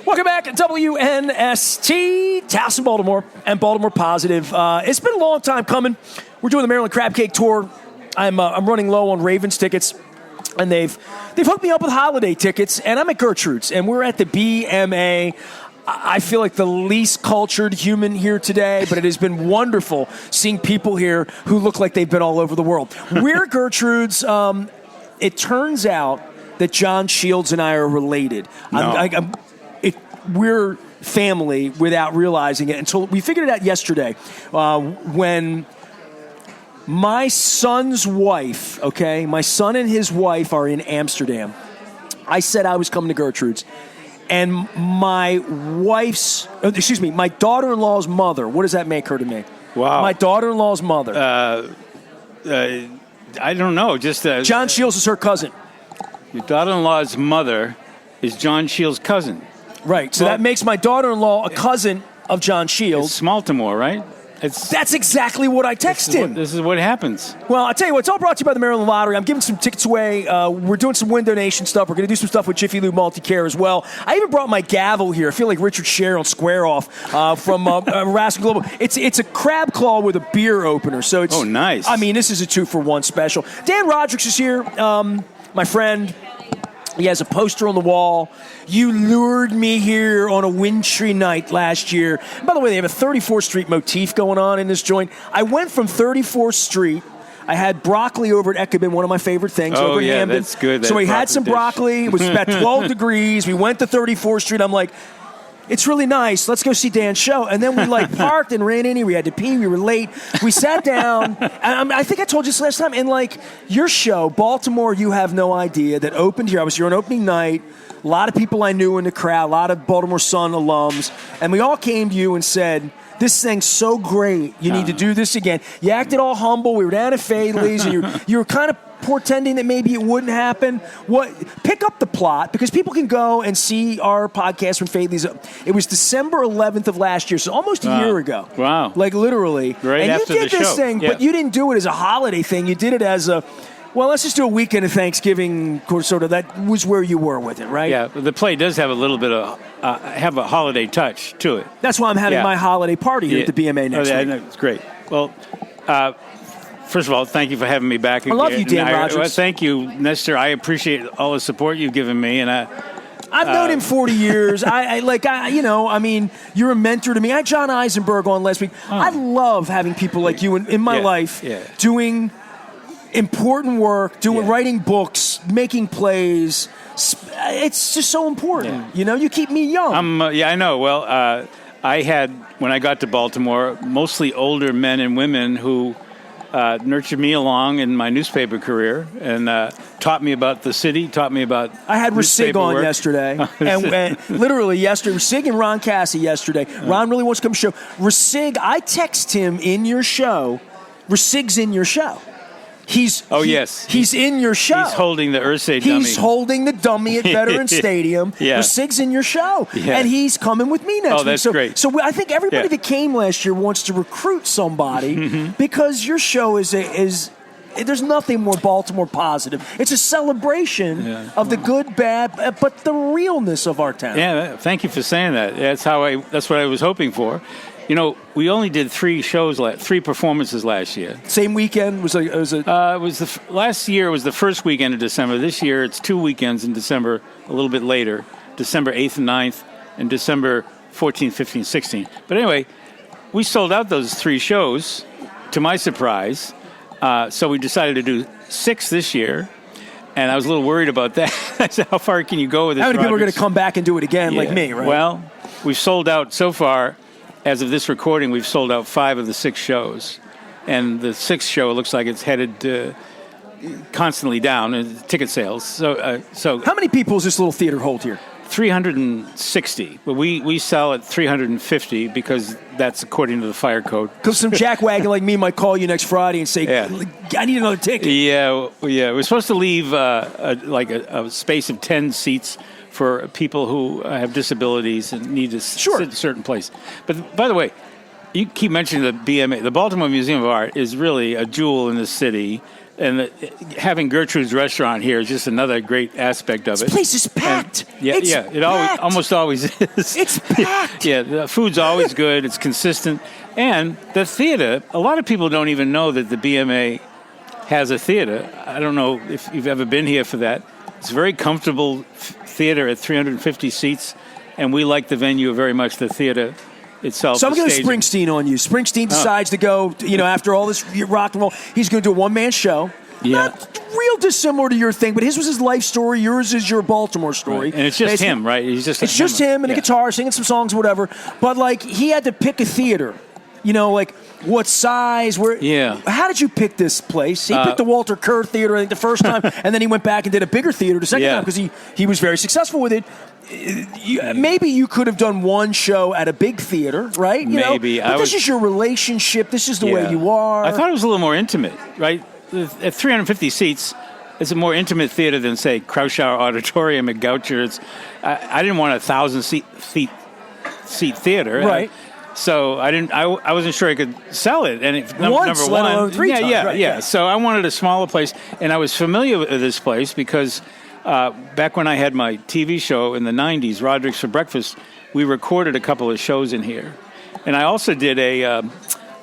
Welcome back to WNST, Towson, Baltimore, and Baltimore Positive. It's been a long time coming. We're doing the Maryland Crab Cake Tour. I'm running low on Ravens tickets, and they've hooked me up with holiday tickets, and I'm at Gertrude's, and we're at the BMA. I feel like the least cultured human here today, but it has been wonderful seeing people here who look like they've been all over the world. We're at Gertrude's. It turns out that John Shields and I are related. No. We're family without realizing it until we figured it out yesterday when my son's wife, my son and his wife are in Amsterdam. I said I was coming to Gertrude's. And my daughter-in-law's mother, what does that make her to me? Wow. My daughter-in-law's mother. I don't know. Just John Shields is her cousin. Your daughter-in-law's mother is John Shields' cousin. Right. So that makes my daughter-in-law a cousin of John Shields. It's Baltimore, right? That's exactly what I texted him. This is what happens. Well, I'll tell you what, it's all brought to you by the Maryland Lottery. I'm giving some tickets away. We're doing some win donation stuff. We're going to do some stuff with Jiffy Lube Multicare as well. I even brought my gavel here. I feel like Richard Scher on Square Off from Raskin Global. It's a crab claw with a beer opener. So it's nice. I mean, this is a 2-for-1 special. Dan Rodricks is here, my friend. He has a poster on the wall. You lured me here on a wintry night last year. By the way, they have a 34th Street motif going on in this joint. I went from 34th Street. I had broccoli over at Ekabin, one of my favorite things. Over in Hamden. That's good. So we had some dish. broccoli. It was about 12 degrees. We went to 34th Street. I'm like, it's really nice. Let's go see Dan's show. And then we parked and ran in here. We had to pee. We were late. We sat down. And I think I told you this last time. And your show, Baltimore, you have no idea, that opened here. I was here on opening night. A lot of people I knew in the crowd. A lot of Baltimore Sun alums. And we all came to you and said, this thing's so great. You need to do this again. You acted all humble. We were down at Fadley's. And you were kind of portending that maybe it wouldn't happen. Pick up the plot, because people can go and see our podcast from Fadley's. It was December 11th of last year, so almost a year ago. Wow. Literally. Right after the show. And you did this thing, but you didn't do it as a holiday thing. You did it as let's just do a weekend of Thanksgiving, sort of. That was where you were with it, right? Yeah, the play does have a little bit of have a holiday touch to it. That's why I'm having my holiday party here at the BMA next week. It's great. Well, first of all, thank you for having me back again. I love you, Dan Rodricks. Thank you, Nestor. I appreciate all the support you've given me, and I've known him 40 years. You're a mentor to me. I had John Eisenberg on last week. I love having people like you in my life doing important work, writing books, making plays. It's just so important. Yeah. You keep me young. I know. Well, I had, when I got to Baltimore, mostly older men and women who nurtured me along in my newspaper career and taught me about the city, taught me about I had Rasig on yesterday. and literally yesterday, Rasig and Ron Cassie yesterday. Ron really wants to come to the show. Rasig, I text him in your show. Rasig's in your show. He's in your show. He's holding the Ursay dummy. He's holding the dummy at Veterans Stadium. Rasig's in your show. Yeah. And he's coming with me next week. That's great. So I think everybody that came last year wants to recruit somebody because your show is there's nothing more Baltimore positive. It's a celebration of the good, bad, but the realness of our town. Yeah, thank you for saying that. That's what I was hoping for. We only did 3 performances last year. Same weekend? Last year was the first weekend of December. This year it's 2 weekends in December, a little bit later, December 8th and 9th, and December 14th, 15th, 16th. But anyway, we sold out those 3 shows, to my surprise. So we decided to do 6 this year. And I was a little worried about that. I said, how far can you go with this? How many people are going to come back and do it again like me, right? Well, we've sold out so far. As of this recording, we've sold out 5 of the 6 shows. And the 6th show looks like it's headed constantly down in ticket sales. So how many people does this little theater hold here? 360. But we sell at 350 because that's according to the fire code. Because some jackwagon like me might call you next Friday and say, I need another ticket. Yeah. We're supposed to leave a space of 10 seats for people who have disabilities and need to sit in a certain place. But by the way, you keep mentioning the BMA. The Baltimore Museum of Art is really a jewel in the city. having Gertrude's restaurant here is just another great aspect of it. This place is packed. It almost always is. It's packed. Yeah, the food's always good. It's consistent. And the theater, a lot of people don't even know that the BMA has a theater. I don't know if you've ever been here for that. It's a very comfortable theater at 350 seats, and we like the venue very much, the theater itself. So I'm going to Springsteen on you. Springsteen decides to go, after all this rock and roll, he's going to do a one-man show. Yeah. Not real dissimilar to your thing, but his was his life story. Yours is your Baltimore story. Right. And it's just him, right? It's just him and a guitar, singing some songs, whatever. But, he had to pick a theater. What size? Where? Yeah. How did you pick this place? He picked the Walter Kerr Theater, I think, the first time, and then he went back and did a bigger theater the second time because he was very successful with it. Maybe you could have done one show at a big theater, right? Maybe. But this is your relationship. This is the way you are. I thought it was a little more intimate, right? At 350 seats, it's a more intimate theater than, say, Kraushaar Auditorium at Goucher. I didn't want a 1,000-seat theater. Right. So I wasn't sure I could sell it. And number one, let alone three times. Yeah. So I wanted a smaller place, and I was familiar with this place because back when I had my TV show in the 90s, Rodricks for Breakfast, we recorded a couple of shows in here. And I also did a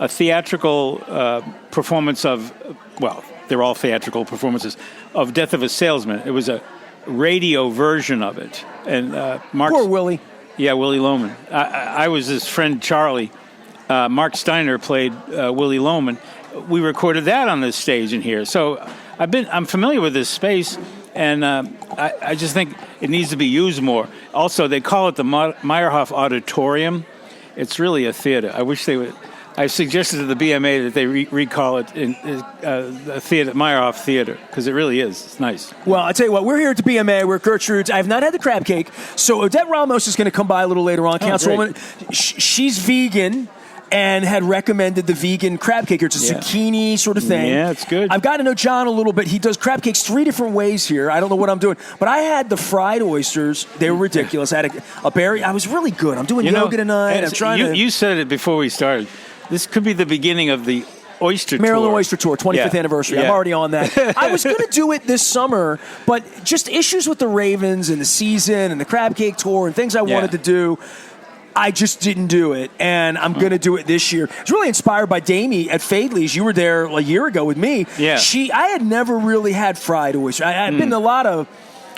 theatrical performance of, they're all theatrical performances, of Death of a Salesman. It was a radio version of it. And Poor Willie. Yeah, Willie Loman. I was his friend Charlie. Mark Steiner played Willie Loman. We recorded that on this stage in here. So I'm familiar with this space, and I just think it needs to be used more. Also, they call it the Meyerhoff Auditorium. It's really a theater. I wish they would. I suggested to the BMA that they recall it in the theater, Meyerhoff Theater, because it really is. It's nice. Well, I tell you what, we're here at the BMA. We're at Gertrude's. I have not had the crab cake, so Odette Ramos is going to come by a little later on. Councilwoman, she's vegan and had recommended the vegan crab cake. It's a zucchini sort of thing. Yeah, it's good. I've got to know John a little bit. He does crab cakes 3 different ways here. I don't know what I'm doing. But I had the fried oysters. They were ridiculous. I had a berry. I was really good. I'm doing yoga tonight. I'm trying to... You said it before we started. This could be the beginning of the Oyster Maryland Tour. Oyster Tour, 25th anniversary. I'm already on that. I was going to do it this summer, but just issues with the Ravens and the season and the crab cake tour and things I wanted to do, I just didn't do it, and I'm going to do it this year. It's really inspired by Damie at Fadley's. You were there a year ago with me. Yeah. I had never really had fried oyster. I had been to a lot of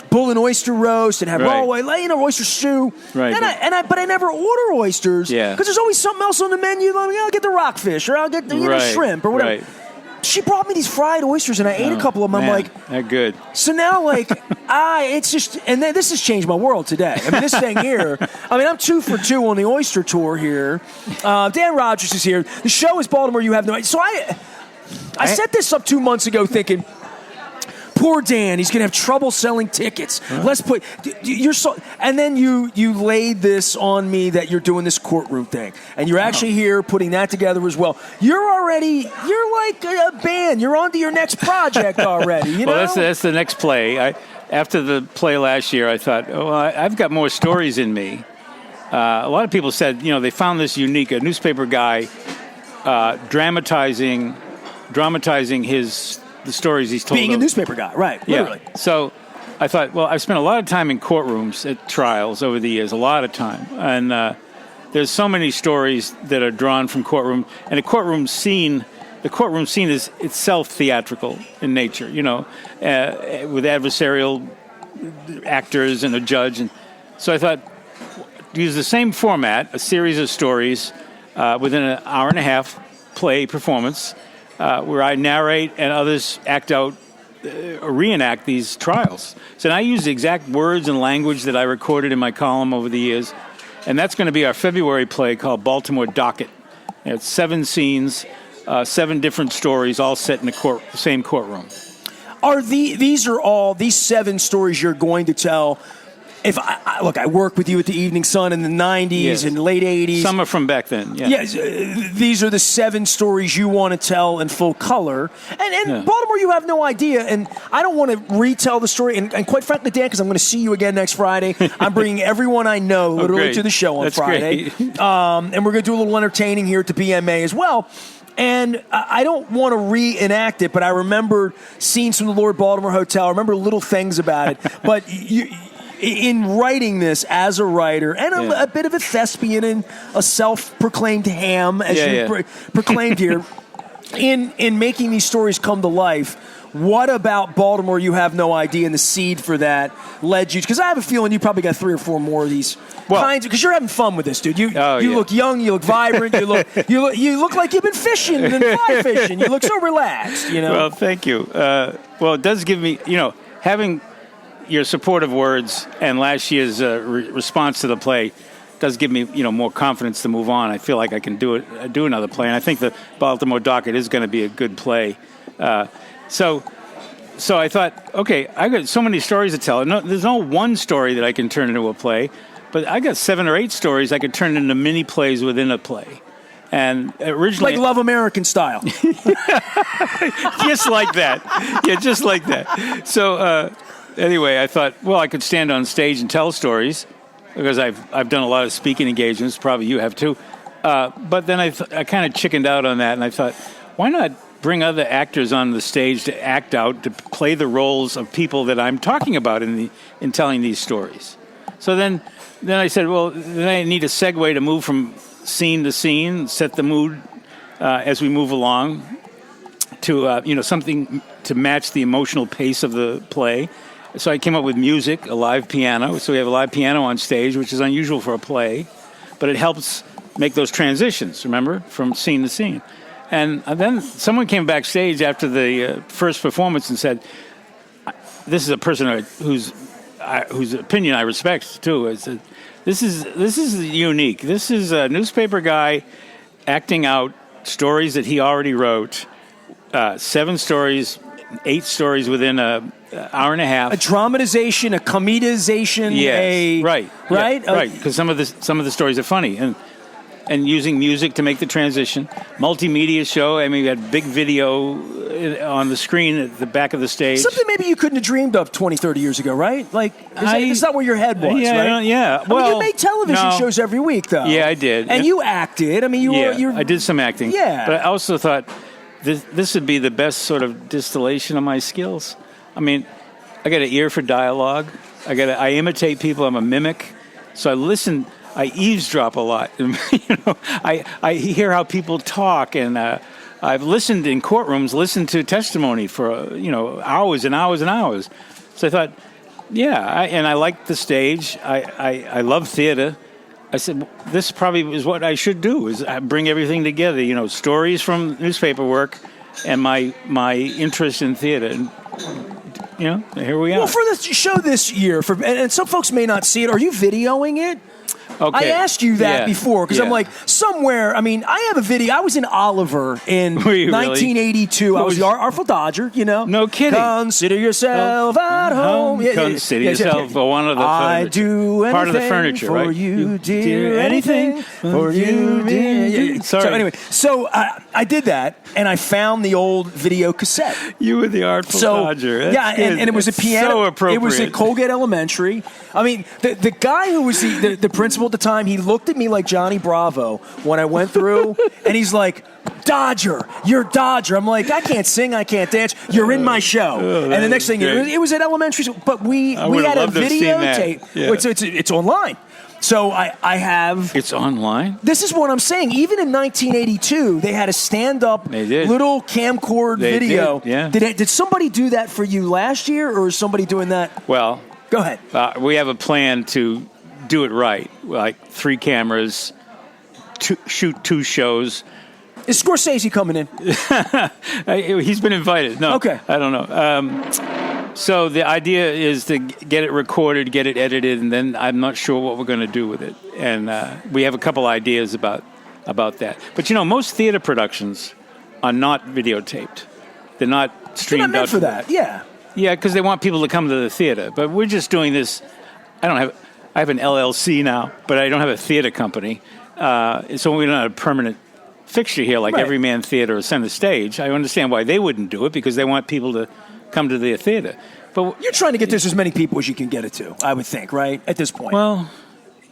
bull and oyster roast and have raw oyster stew. Right. But I never order oysters because there's always something else on the menu. I'll get the rockfish or I'll get the shrimp or whatever. Right. She brought me these fried oysters and I ate a couple of them. I'm like, they're good. So now it's just, and then this has changed my world today. I mean, this thing here, I'm 2 for 2 on the oyster tour here. Dan Rodgers is here. The show is Baltimore. You have no idea. So I set this up 2 months ago thinking, poor Dan, he's going to have trouble selling tickets. Huh? Let's put and then you laid this on me that you're doing this courtroom thing, and you're actually here putting that together as well. You're like a band. You're on to your next project already. You know? Well, that's the next play. After the play last year, I thought, I've got more stories in me. A lot of people said, they found this unique, a newspaper guy dramatizing the stories he's told. Being a newspaper guy, right. Literally. Yeah. So I thought, I've spent a lot of time in courtrooms at trials over the years, a lot of time. And there's so many stories that are drawn from courtroom. And the courtroom scene is itself theatrical in nature, with adversarial actors and a judge. And so I thought, use the same format, a series of stories within an hour and a half play performance, where I narrate and others act out, reenact these trials. So I use the exact words and language that I recorded in my column over the years. And that's going to be our February play called Baltimore Docket. It's 7 scenes, 7 different stories, all set in the same courtroom. These 7 stories you're going to tell? If I worked with you at the Evening Sun in the 90s and late 80s. Some are from back then. Yeah. Yes, these are the 7 stories you want to tell in full color. And Baltimore, you have no idea. And I don't want to retell the story. And quite frankly, Dan, because I'm going to see you again next Friday, I'm bringing everyone I know literally to the show on Friday. And we're going to do a little entertaining here at the BMA as well. And I don't want to reenact it, but I remember scenes from the Lord Baltimore Hotel. I remember little things about it. But in writing this as a writer and a bit of a thespian and a self-proclaimed ham, as you proclaimed here, in making these stories come to life, what about Baltimore you have no idea, and the seed for that led you? Because I have a feeling you probably got 3 or 4 more of these kinds. Because you're having fun with this, dude. You look young, you look vibrant, you look like you've been fishing and fly fishing. You look so relaxed. Well, thank you. Well, it does give me, having your supportive words and last year's response to the play does give me, more confidence to move on. I feel like I can do another play, and I think the Baltimore docket is going to be a good play. So I thought, okay, I got so many stories to tell. No, there's no one story that I can turn into a play, but I got 7 or 8 stories I could turn into mini plays within a play. And originally, like Love American style, just like that. Yeah, just like that. So anyway, I thought, well, I could stand on stage and tell stories because I've done a lot of speaking engagements. Probably you have too. But then I kind of chickened out on that, and I thought, why not bring other actors on the stage to act out, to play the roles of people that I'm talking about in telling these stories. So then I said, well, then I need a segue to move from scene to scene, set the mood as we move along to something to match the emotional pace of the play. So I came up with music, a live piano. So we have a live piano on stage, which is unusual for a play, but it helps make those transitions, remember, from scene to scene. And then someone came backstage after the first performance and said, "This is a person whose opinion I respect too. I said, this is unique. This is a newspaper guy acting out stories that he already wrote. 7 stories, 8 stories within an hour and a half. A dramatization, a comedization. Yes, right. Yeah, right. Because some of the stories are funny and using music to make the transition. Multimedia show. I mean, we had big video on the screen at the back of the stage. Something maybe you couldn't have dreamed of 20, 30 years ago, right? Like, it's not where your head was, right? Yeah. Well, you made television shows every week, though. Yeah, I did. And you acted. I mean, I did some acting. Yeah. But I also thought this would be the best sort of distillation of my skills. I mean, I got an ear for dialogue. I imitate people. I'm a mimic. So I listen. I eavesdrop a lot. I hear how people talk, and I've listened in courtrooms, listened to testimony for hours and hours and hours. So I thought, and I liked the stage. I love theater. I said, this probably is what I should do: is bring everything together. Stories from newspaper work, and my interest in theater. And, here we are. Well, for the show this year, and some folks may not see it. Are you videoing it? Okay. I asked you that before because I'm like, somewhere, I mean, I have a video. I was in Oliver in 1982. Really? I was the Artful Dodger, No kidding. Consider yourself at home. Consider yourself one of the I do anything part of the furniture, for right? you, dear. Anything for you, dear. Sorry. So anyway, I did that, and I found the old video cassette. You were the Artful Dodger. That's and it was a piano. So appropriate. It was at Colgate Elementary. I mean, the guy who was the principal at the time, he looked at me like Johnny Bravo when I went through, and he's like, Dodger, you're Dodger. I'm like, I can't sing, I can't dance. You're in my show. And the next thing, it was at elementary school, but we had a videotape. Yeah. It's online. So I have... It's online? This is what I'm saying. Even in 1982, they had a stand-up little camcorder video. Did, yeah. Did somebody do that for you last year, or is somebody doing that? Well... Go ahead. We have a plan to do it right, like 3 cameras, shoot 2 shows. Is Scorsese coming in? He's been invited. No, okay. I don't know. So the idea is to get it recorded, get it edited, and then I'm not sure what we're going to do with it. And we have a couple ideas about that. But most theater productions are not videotaped. They're not streamed out. They're not meant for that. Yeah. Yeah, because they want people to come to the theater. But we're just doing this. I have an LLC now, but I don't have a theater company. So we're not a permanent fixture here like Everyman Theater or Center Stage. I understand why they wouldn't do it, because they want people to come to their theater. But you're trying to get this as many people as you can get it to, I would think, right, at this point? Well,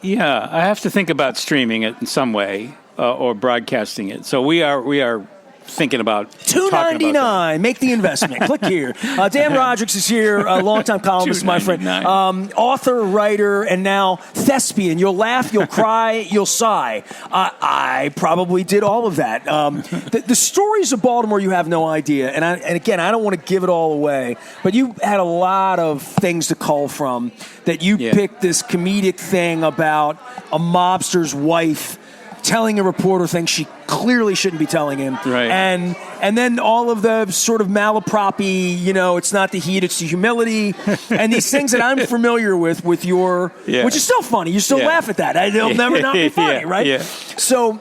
yeah. I have to think about streaming it in some way or broadcasting it. So we are thinking about talking about $2.99. Make the investment. Click here. Dan Rodricks is here, a longtime columnist, my friend. Author, writer, and now thespian. You'll laugh, you'll cry, you'll sigh. I probably did all of that. The stories of Baltimore, you have no idea. And again, I don't want to give it all away, but you had a lot of things to cull from. That you picked this comedic thing about a mobster's wife telling a reporter things she clearly shouldn't be telling him. Right. And then all of the sort of malaproppy, it's not the heat, it's the humility, and these things that I'm familiar with your, which is still funny. You still laugh at that. It'll never not be funny, right? Yeah. So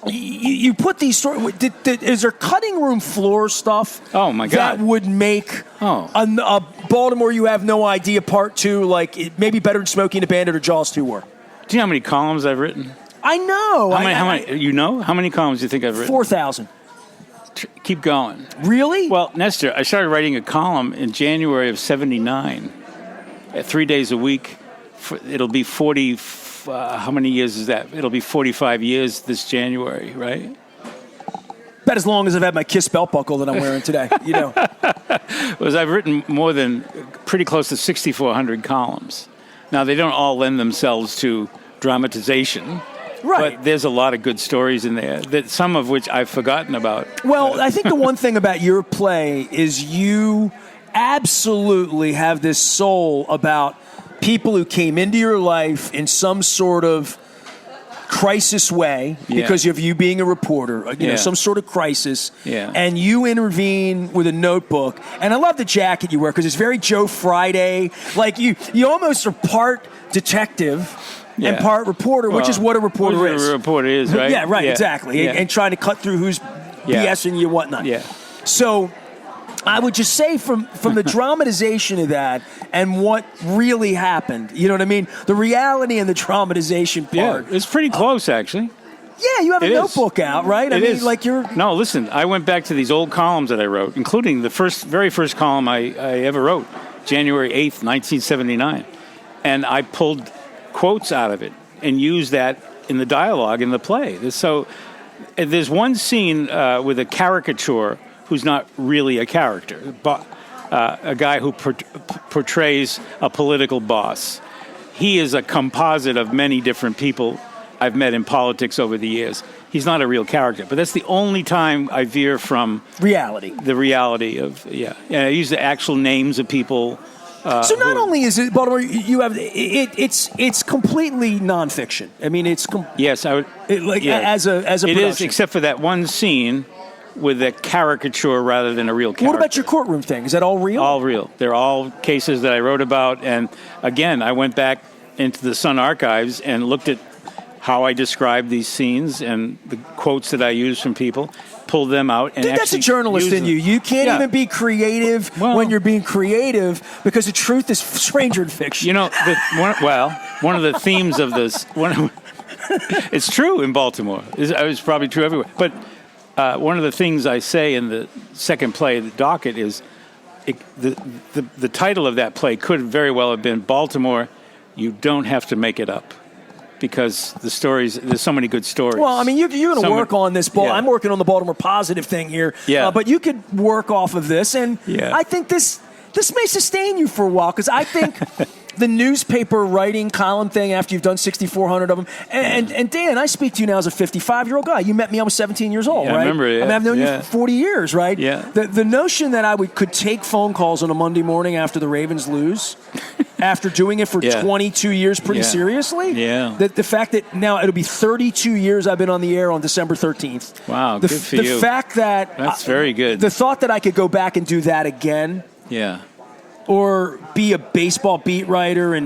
you put these stories. Is there cutting room floor stuff? Oh my God! That would make a Baltimore You Have No Idea Part 2 like it may be better than Smokey and the Bandit or Jaws 2 were. Do you know how many columns I've written? I know. How many? You know how many columns do you think I've written? 4,000. Keep going. Really? Well, Nestor, I started writing a column in January of '79, 3 days a week. It'll be 40. How many years is that? It'll be 45 years this January, right? About as long as I've had my Kiss belt buckle that I'm wearing today. Because I've written more than pretty close to 6,400 columns. Now they don't all lend themselves to dramatization. Right. But there's a lot of good stories in there, that some of which I've forgotten about. Well, I think the one thing about your play is you absolutely have this soul about people who came into your life in some sort of crisis way because of you being a reporter, some sort of crisis, and you intervene with a notebook. And I love the jacket you wear because it's very Joe Friday. Like you almost are part detective and part reporter, which is what a reporter is. What a reporter is, right? Yeah, right, exactly. And trying to cut through who's BSing you, whatnot. Yeah. So I would just say from the dramatization of that and what really happened, you know what I mean? The reality and the dramatization part. Yeah, it's pretty close, actually. Yeah, you have a notebook out, right? It is. Like you're... No, listen, I went back to these old columns that I wrote, including the very first column I ever wrote, January 8th, 1979. And I pulled quotes out of it and used that in the dialogue in the play. So there's one scene with a caricature who's not really a character, but a guy who portrays a political boss. He is a composite of many different people I've met in politics over the years. He's not a real character, but that's the only time I veer from reality. The reality of I use the actual names of people. So not only is it Baltimore, you have it's completely nonfiction. I mean, it's yes, I would as a production. It is, except for that one scene with a caricature rather than a real character. What about your courtroom thing? Is that all real? All real. They're all cases that I wrote about, and again, I went back into the Sun archives and looked at how I described these scenes and the quotes that I used from people, pulled them out. And that's a journalist in you. You can't even be creative when you're being creative because the truth is stranger than fiction. One of the themes of this, it's true in Baltimore. It's probably true everywhere. But one of the things I say in the second play, The Docket, is the title of that play could very well have been Baltimore, You Don't Have to Make It Up. Because there's so many good stories. Well, I mean, you're going to work on this. I'm working on the Baltimore positive thing here. Yeah. But you could work off of this. And I think this may sustain you for a while. Because I think the newspaper writing column thing after you've done 6,400 of them. And Dan, I speak to you now as a 55-year-old guy. You met me, I was 17 years old, right? I remember, I mean, I've known you for 40 years, right? Yeah. The notion that I could take phone calls on a Monday morning after the Ravens lose... after doing it for 22 years pretty seriously. Yeah. The fact that now it'll be 32 years I've been on the air on December 13th. Wow, good for you. The fact that... That's very good. The thought that I could go back and do that again. Yeah. Or be a baseball beat writer,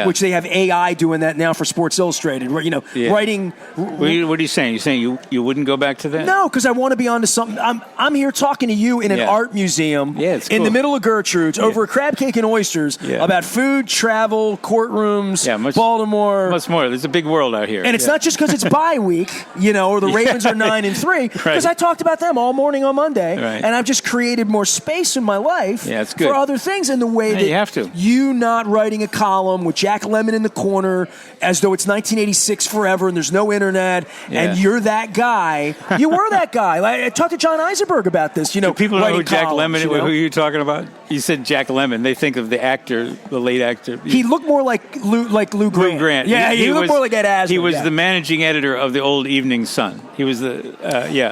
which they have AI doing that now for Sports Illustrated. Writing. What are you saying? You're saying you wouldn't go back to that? No, because I want to be onto something. I'm here talking to you in an art museum it's cool. in the middle of Gertrude's over a crab cake and oysters about food, travel, courtrooms, Baltimore. Much more. There's a big world out here. And it's not just because it's bye week, or the Ravens are 9-3. Because I talked about them all morning on Monday, and I've just created more space in my life it's good. for other things. And the way that you have to. you not writing a column with Jack Lemmon in the corner as though it's 1986 forever and there's no internet and you're that guy. You were that guy. Like, I talked to John Eisenberg about this. You know, do people know who Jack columns, Lemmon? you know? Who are you talking about? You said Jack Lemmon. They think of the actor, the late actor. He looked more like Lou Grant. Lou Grant. Yeah, he looked more like Ed Asner. He was the managing editor of the old Evening Sun. He was the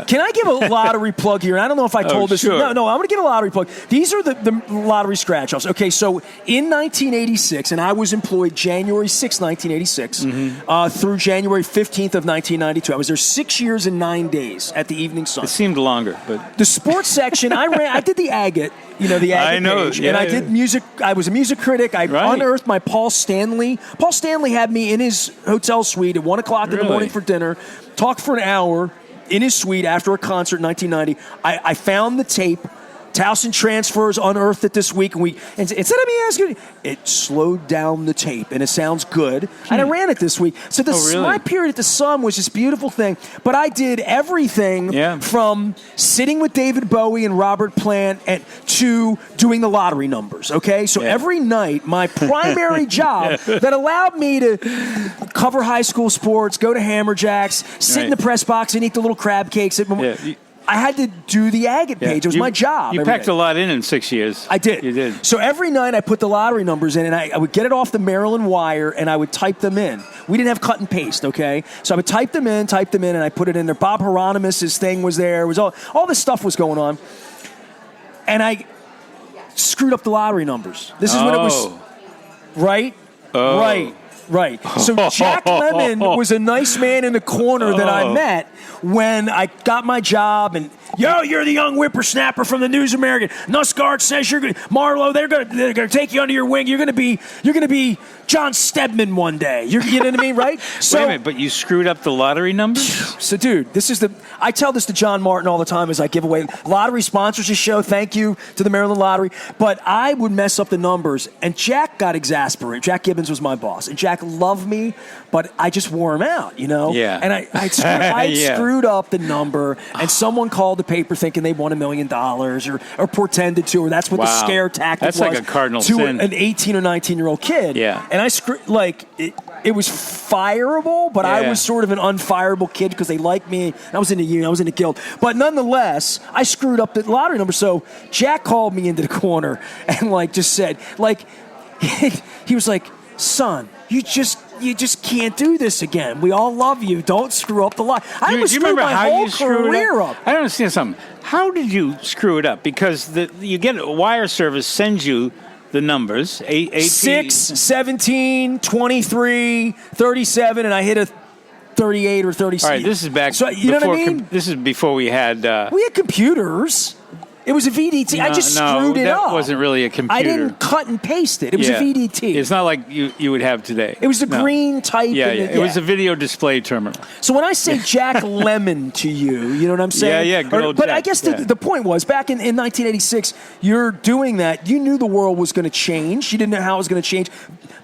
Can I give a lottery plug here? I don't know if I told this. Sure. No, I'm going to give a lottery plug. These are the lottery scratch-offs. Okay, so in 1986, and I was employed January 6, 1986, through January 15th of 1992. I was there 6 years and 9 days at the Evening Sun. It seemed longer, but the sports section, I did the agate, the agate page, and I did music. I was a music critic. I unearthed my Paul Stanley. Paul Stanley had me in his hotel suite at 1 o'clock in the morning for dinner, talked for an hour in his suite after a concert in 1990. I found the tape. Towson Transfers unearthed it this week, and instead of me asking, it slowed down the tape, and it sounds good. And I ran it this week. So my period at the Sun was this beautiful thing. But I did everything from sitting with David Bowie and Robert Plant to doing the lottery numbers. Okay, so every night, my primary job that allowed me to cover high school sports, go to Hammerjacks, sit in the press box, and eat the little crab cakes. I had to do the agate page. It was my job. You packed a lot in 6 years. I did. You did. So every night I put the lottery numbers in, and I would get it off the Maryland Wire, and I would type them in. We didn't have cut and paste, okay? So I would type them in, and I put it in there. Bob Hieronymus' thing was there. It was all this stuff was going on. And I screwed up the lottery numbers. This is when it was... Right? Oh. Right. So Jack Lemmon was a nice man in the corner that I met when I got my job, and you're the young whippersnapper from the News American. Nussgaard says you're good. Marlowe, they're gonna take you under your wing. You're gonna be John Stedman one day. You know what I mean, right? So, wait a minute, but you screwed up the lottery numbers? So, dude, I tell this to John Martin all the time as I give away lottery sponsors this show. Thank you to the Maryland Lottery. But I would mess up the numbers, and Jack got exasperated. Jack Gibbons was my boss, and Jack loved me, but I just wore him out, Yeah. And I screwed up the number, and someone called the paper thinking they won $1 million or portended to, or that's what the scare tactic was. That's like a cardinal to sin. An 18 or 19-year-old kid. Yeah. And I screwed, it was fireable, but I was sort of an unfireable kid because they liked me. I was in the union, I was in the guild. But nonetheless, I screwed up the lottery number. So Jack called me into the corner and just said, he was like, son, you just can't do this again. We all love you. Don't screw up the lot. I was screwing my whole career up. I don't understand something. How did you screw it up? Because you get a wire service sends you the numbers. 6, 17, 23, 37, and I hit a 38 or 36. All right, this is back. So, you know what I mean? This is before we had. We had computers. It was a VDT. I just screwed it up. That wasn't really a computer. I didn't cut and paste it. It was a VDT. It's not like you would have today. It was the green type. It was a video display terminal. So when I say Jack Lemmon to you, you know what I'm saying? Yeah, good old But Jack. I guess the point was, back in 1986, you're doing that. You knew the world was going to change. You didn't know how it was going to change,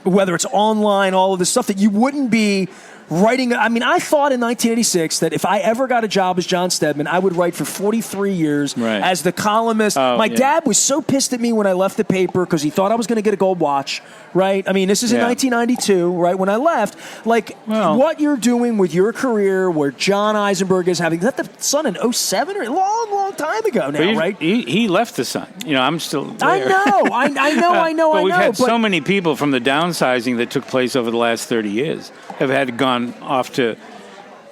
whether it's online, all of this stuff, that you wouldn't be writing. I mean, I thought in 1986 that if I ever got a job as John Stedman, I would write for 43 years as the columnist. My dad was so pissed at me when I left the paper because he thought I was going to get a gold watch, right? I mean, this is in 1992, right? When I left, what you're doing with your career, where John Eisenberg is having, is that the Sun in 07 or a long time ago now, right? He left the Sun. I'm still there. I know. But we've had so many people from the downsizing that took place over the last 30 years have had gone off to,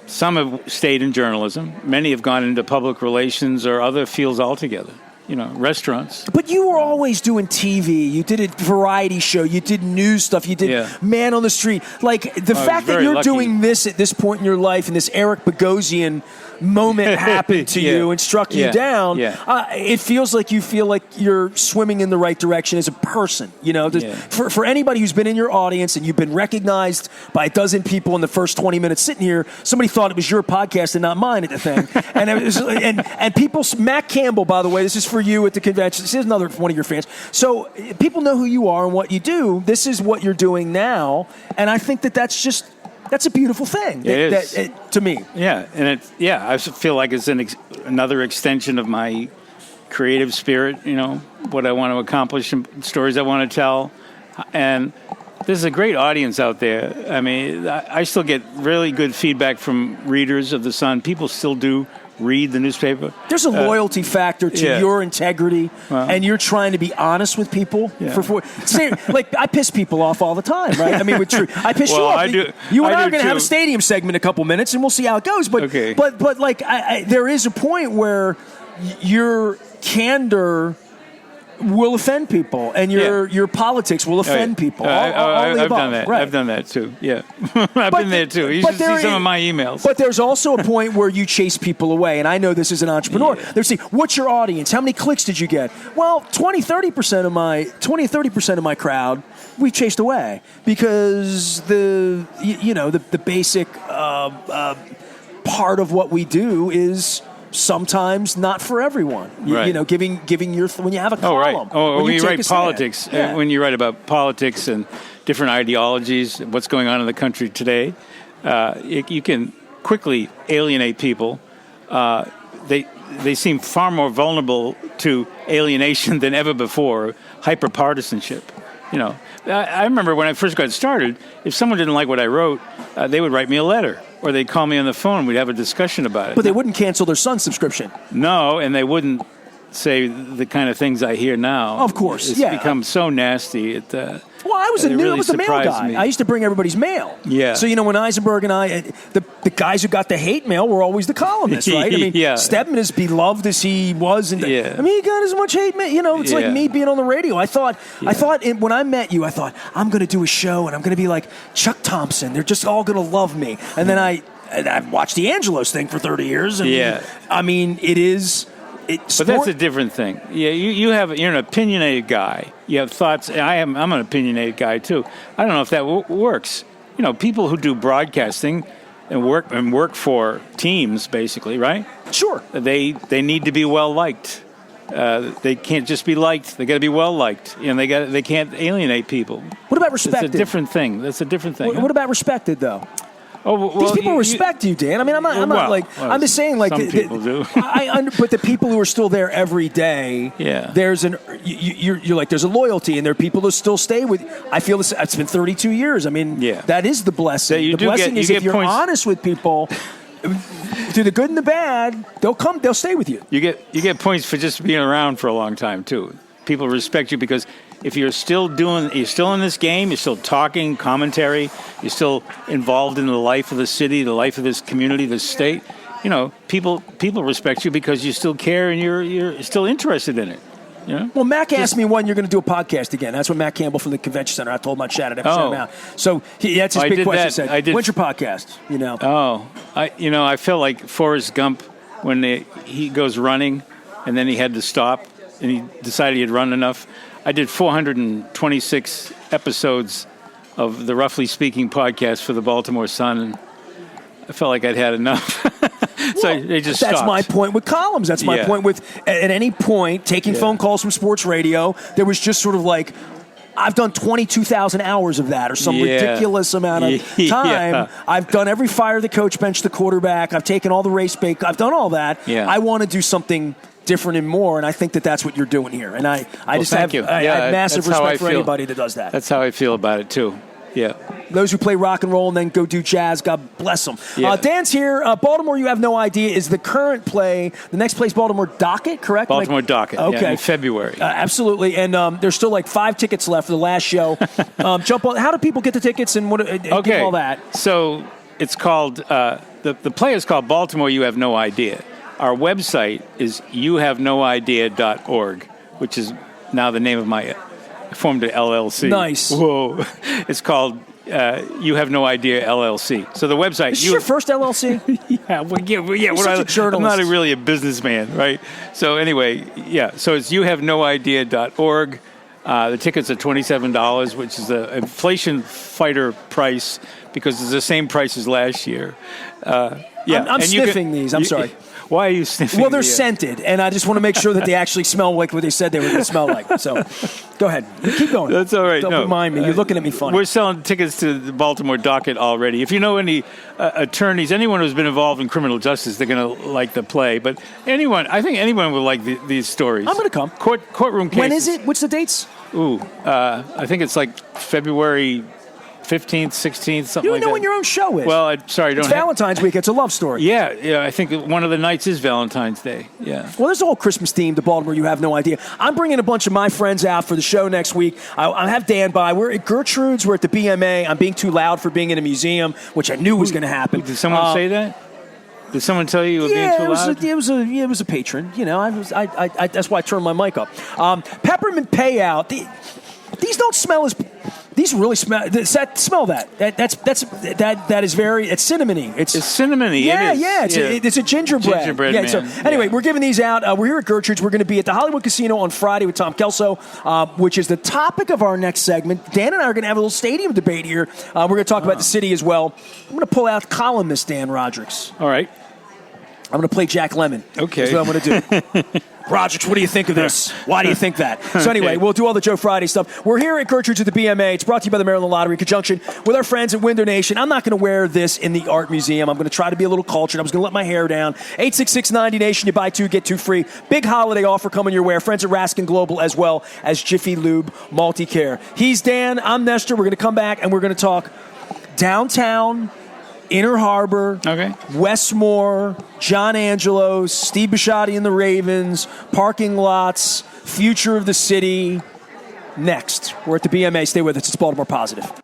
some have stayed in journalism, many have gone into public relations or other fields altogether, restaurants. But you were always doing TV, you did a variety show, you did news stuff, you did Man on the Street. The fact that you're doing this at this point in your life, and this Eric Bogosian moment happened to you and struck you down, it feels like you feel like you're swimming in the right direction as a person. For anybody who's been in your audience and you've been recognized by a dozen people in the first 20 minutes sitting here, somebody thought it was your podcast and not mine at the thing. And it was, and people, Matt Campbell, by the way, this is for you at the convention. This is another one of your fans. So people know who you are and what you do. This is what you're doing now, and I think that's a beautiful thing. It is. To me. Yeah, and I feel like it's another extension of my creative spirit, what I want to accomplish and stories I want to tell. And there's a great audience out there. I mean, I still get really good feedback from readers of The Sun. People still do read the newspaper. There's a loyalty factor to your integrity, and you're trying to be honest with people. Like, I piss people off all the time, right? I mean, I piss you off. I do. You and I are going to too. have a stadium segment in a couple minutes, and we'll see how it goes. But like, there is a point where your candor will offend people, and your politics will offend people. I've done that. Right. I've done that too. Yeah, I've been there too. You should see some of my emails. But there's also a point where you chase people away, and I know this as an entrepreneur. They're saying, "What's your audience? How many clicks did you get?" Well, 30% of my crowd we chased away because the basic part of what we do is sometimes not for everyone. Right. Giving your when you have a column. When you write politics, when you write about politics and different ideologies, what's going on in the country today, you can quickly alienate people. They seem far more vulnerable to alienation than ever before. Hyper-partisanship. I remember when I first got started, if someone didn't like what I wrote, they would write me a letter. Or they'd call me on the phone. We'd have a discussion about it. But they wouldn't cancel their Sun subscription. No, and they wouldn't say the kind of things I hear now. Of course, it's become so nasty. Well, I was the mail guy. Me. I used to bring everybody's mail. Yeah. So, when Eisenberg and I, the guys who got the hate mail were always the columnists, right? I mean, Stedman, as beloved as he was, I mean, he got as much hate mail. It's like me being on the radio. I thought when I met you, I thought, I'm going to do a show and I'm going to be like Chuck Thompson. They're just all going to love me. And then I've watched the Angelos thing for 30 years. And I mean, it is. But that's a different thing. Yeah, you're an opinionated guy. You have thoughts. I'm an opinionated guy too. I don't know if that works. People who do broadcasting and work for teams, basically, right? Sure. They need to be well liked. They can't just be liked. They got to be well liked, and they can't alienate people. What about respected? It's a different thing. That's a different thing. What about respected though? Oh, well, these people respect you, Dan. I mean, I'm just saying, like, some people do. But the people who are still there every day, there's you're like, there's a loyalty, and there are people who still stay with. I feel this. It's been 32 years. I mean, that is the blessing. The blessing is if you're honest with people, through the good and the bad, they'll stay with you. You get points for just being around for a long time too. People respect you because if you're still in this game, you're still talking, commentary, you're still involved in the life of the city, the life of this community, this state. People respect you because you still care and you're still interested in it. Well, Mac asked me when you're going to do a podcast again. That's when Mac Campbell from the Convention Center. I told him I'd shout it out. So that's his big question. Said, when's your podcast? I feel like Forrest Gump when he goes running and then he had to stop and he decided he had run enough. I did 426 episodes of the Roughly Speaking podcast for the Baltimore Sun, and I felt like I'd had enough. So they just stopped. That's my point with columns. That's my point with, at any point, taking phone calls from sports radio, there was just sort of like, I've done 22,000 hours of that or some ridiculous amount of time. I've done every fire the coach, bench the quarterback. I've taken all the race bait. I've done all that. I want to do something different and more, and I think that's what you're doing here. And I have massive respect for anybody that does that. That's how I feel about it too. Yeah. Those who play rock and roll and then go do jazz, God bless them. Dan's here. Baltimore, you have no idea, is the current play. The next play is Baltimore Docket, correct? Baltimore Docket, in February. Absolutely. And there's still like 5 tickets left for the last show. Jump on. How do people get the tickets and get all that? So it's called, the play is called Baltimore, You Have No Idea. Our website is youhavenoidea.org, which is now the name of my formed an LLC. Nice. Whoa. It's called You Have No Idea LLC. So the website. Is this your first LLC? Yeah. Such a journalist. I'm not really a businessman, right? So anyway, so it's youhavenoidea.org. The tickets are $27, which is an inflation fighter price, because it's the same price as last year. Yeah, I'm and sniffing these. I'm sorry. Why are you sniffing? Well, they're scented, and I just want to make sure that they actually smell like what they said they were going to smell like. So, go ahead. Keep going. That's all right. Don't mind me. You're looking at me funny. We're selling tickets to the Baltimore docket already. If you know any attorneys, anyone who's been involved in criminal justice, they're going to like the play. But I think anyone will like these stories. I'm going to come. Courtroom cases. When is it? What's the dates? I think it's like February 15th, 16th, something like that. You don't know when your own show is. Well, sorry, it's Valentine's week. It's a love story. Yeah. I think one of the nights is Valentine's Day. Yeah. Well, there's a whole Christmas theme to Baltimore. You have no idea. I'm bringing a bunch of my friends out for the show next week. I have Dan by. We're at Gertrude's. We're at the BMA. I'm being too loud for being in a museum, which I knew was going to happen. Did someone say that? Did someone tell you you were being too loud? It was a patron. You know, I that's why I turned my mic up. Peppermint payout. These don't smell as. These really smell. Smell that. That is very. It's cinnamony. It's cinnamony. Yeah, it is. It's a gingerbread. Gingerbread yeah. man. So anyway, we're giving these out. We're here at Gertrude's. We're going to be at the Hollywood Casino on Friday with Tom Kelso, which is the topic of our next segment. Dan and I are going to have a little stadium debate here. We're going to talk about the city as well. I'm going to pull out columnist Dan Rodricks. All right. I'm going to play Jack Lemmon. Okay. That's what I'm going to do. Rodricks, what do you think of this? Why do you think that? So anyway, we'll do all the Joe Friday stuff. We're here at Gertrude's at the BMA. It's brought to you by the Maryland Lottery in conjunction with our friends at Window Nation. I'm not going to wear this in the art museum. I'm going to try to be a little cultured. I was going to let my hair down. 866-90-NATION. You buy two, get two free. Big holiday offer coming your way. Our friends at Raskin Global as well as Jiffy Lube Multi-Care. He's Dan. I'm Nestor. We're going to come back and we're going to talk downtown, Inner Harbor, Westmore, John Angelos, Steve Bisciotti and the Ravens, parking lots, future of the city. Next, we're at the BMA. Stay with us. It's Baltimore Positive.